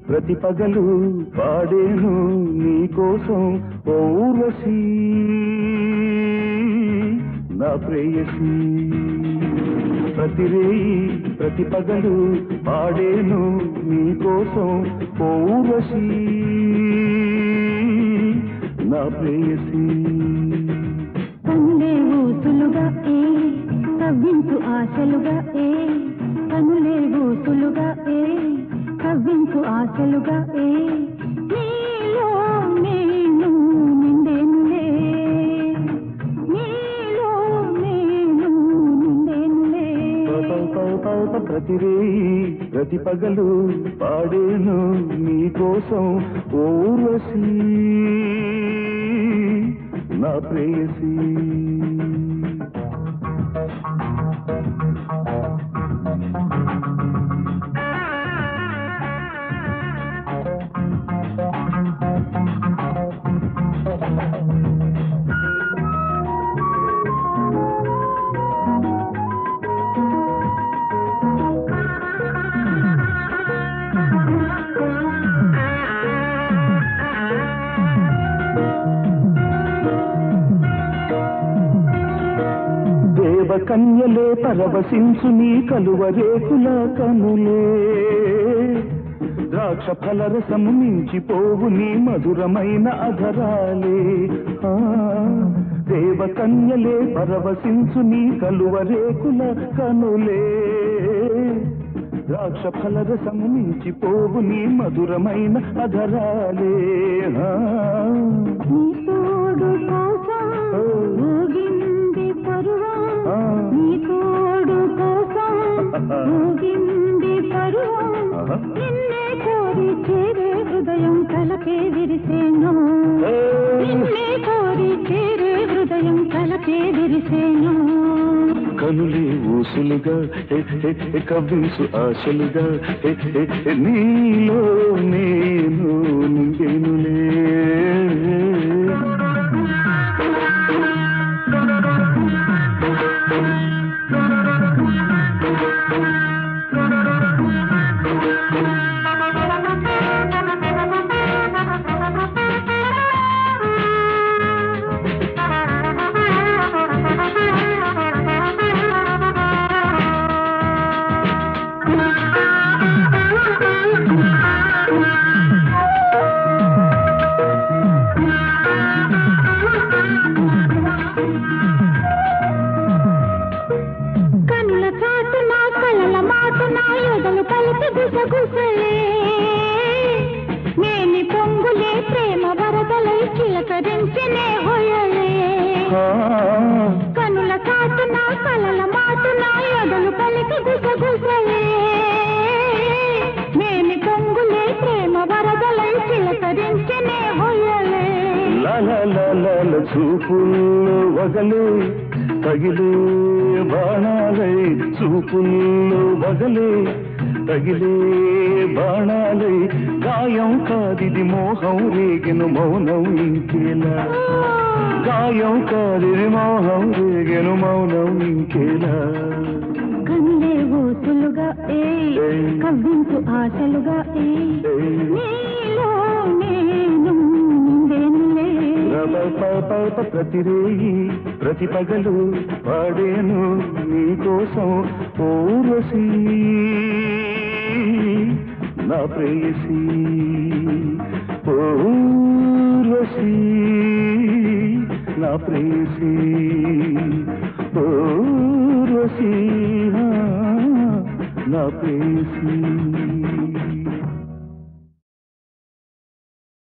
ప్రతి పగలు పాడేను నీకోసం ఊర్వశీ నా ప్రేయసీ ప్రతి పగలు పాడేను నీకోసం ఊర్వశీ నా ప్రేయసీ కనులే ఊసులుగా కవ్వించు ఆశలుగా కనులే ఊసులుగా కవ్వించు ఆశలుగా నీలో నేను నిండేనులే నీలో నేను నిండేనులే ప్రతి పగలు పాడేను నీకోసం ఊర్వశీ నా ప్రేయసీ కన్యలే పరవశించు నీ కలువరేకుల కనులే ద్రాక్ష ఫలరసము మించిపోవు నీ మధురమైన అధరాలే దేవ కన్యలే పరవశించు నీ కలువరేకుల కనులే ద్రాక్ష ఫలరసము మించిపోవు నీ మధురమైన అధరాలే నీ తోడు కోసం ఊగింది పరువం నిన్నే కోరి చేరే హృదయం కలకే విరిసేను నిన్నే కోరి చేరే హృదయం కలకే విరిసేను కనులే ఊసులుగా కవ్వించు ఆశలుగా నీలో నేను నిండేనులే నేని పొంగులే ప్రేమ వరదలై చిలకరించనే హోయలే కనుల కాటున కలల మాటున ఎదలు పలికి గుసగుసలే నేని పొంగులే ప్రేమ వరదలై చిలకరించనే హోయలే లల చూపుల్లో వగలే తగిలే బాణాలై చూపుల్లో వగలే తగిలే బాణాలై గాయం కాదిది మోహం రేగెను మౌనం ఇంకేలా గాయం కాదిది మోహం రేగెను మౌనం ఇంకేలా కన్నులే ఊసులుగా కవ్వించు ఆశలుగా నీలో నేను నిండేనులే ప్రతి పగలు పాడేను నీకోసం ఊర్వశీ నా ప్రేయసీ ఊర్వశీ నా ప్రేయసీ ఊర్వశీ నా ప్రేయసీ